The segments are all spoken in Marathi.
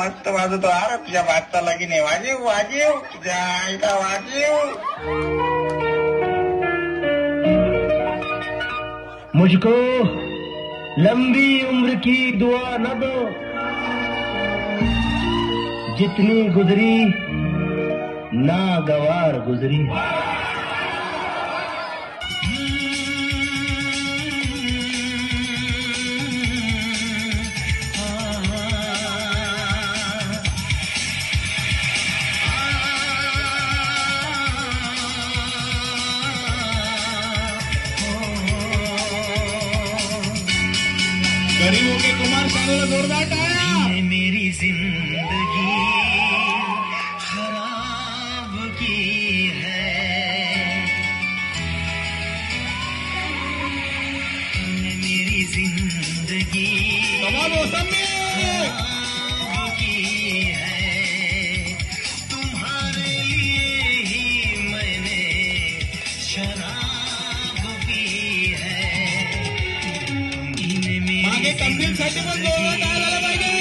मस्त वाजवतो. अरे तुझ्या भाताला की नाही, वाजीव वाजीव तुझ्या आईला वाजीव. मुझको लंबी उम्र की दुआ न दो, जितनी गुजरी नागवार गुजरी. गरीबों के कुमार शानू जोरदार टाळ्या. मेरी जिंदगी खराब की है, मेरी जिंदगी कमाल मोसमी. खराब की है, तुम्हारे लिए ही मैंने शराब पी है. मागे कंपनी साठी पण जोरदार टाळ्या झाल्या पाहिजे.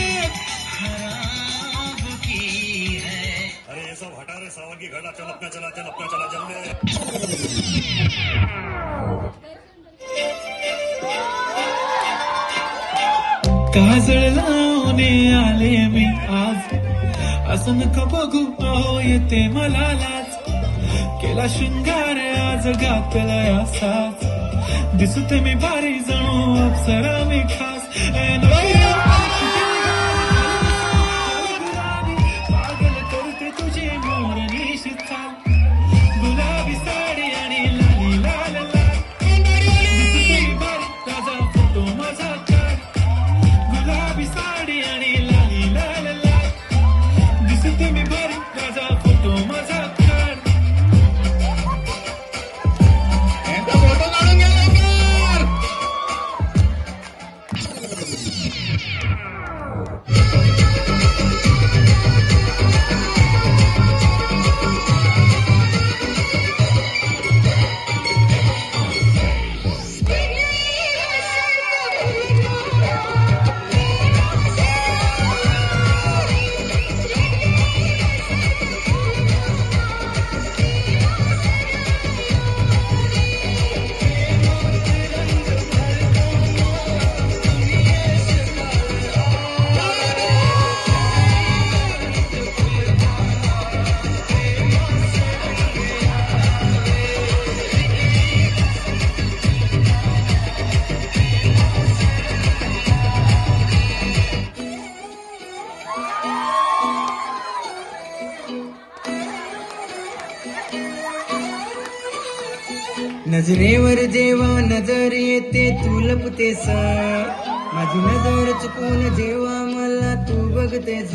खराब की है. अरे ये सब हटा रे सावन की घड़ा. चल अपना चला, चल अपना चला, जल्दी. काजळ लावणे आले मी आज, असं नका बघू अहो येते मला लाज. केला शृंगार आज घातला असाच, दिसते मी भारी जणू अप्सरा मी खास. पागल करते तुझे मोरनीश चाल, गुलाबी साडी आणि लाली लाल लाल. दिसते मी भारी ताजा फोटो माझा काढ, गुलाबी साडी आणि लाली लाल लाल. दिसते मी भारी ताजा फोटो माझा काढ. यांचा फोटो काढून घ्या लवकर. नजरेवर जेव्हा नजर येते तू लपतेस, माझी नजर चुकून जेव्हा मला तू बघतेस.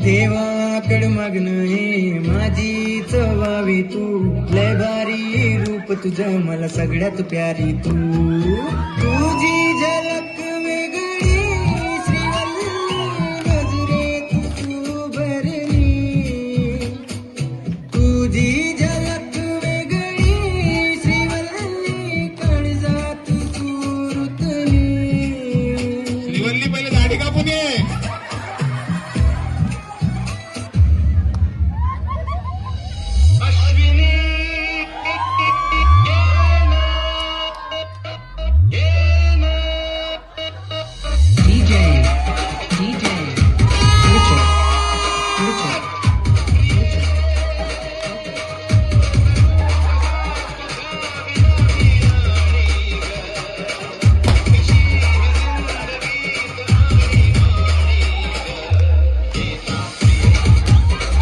देवाकड मागणं हे माझीच व्हावी तू, लय भारी रूप तुझं मला सगळ्यात प्यारी तू. तुझी झलक वेगळी श्रीवल्ली, नजरेत तू भरली. तुझी झलक वेगळी श्रीवल्ली, काळजात तू रुतली. श्रीवल्ली पहिले दाढी कापून ये.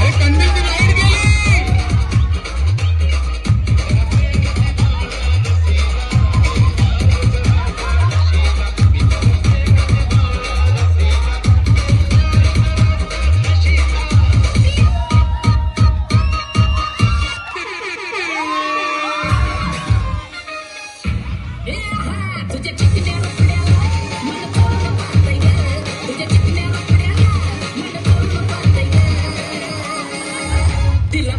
अरे कंदीलची लाईट गेली. तिला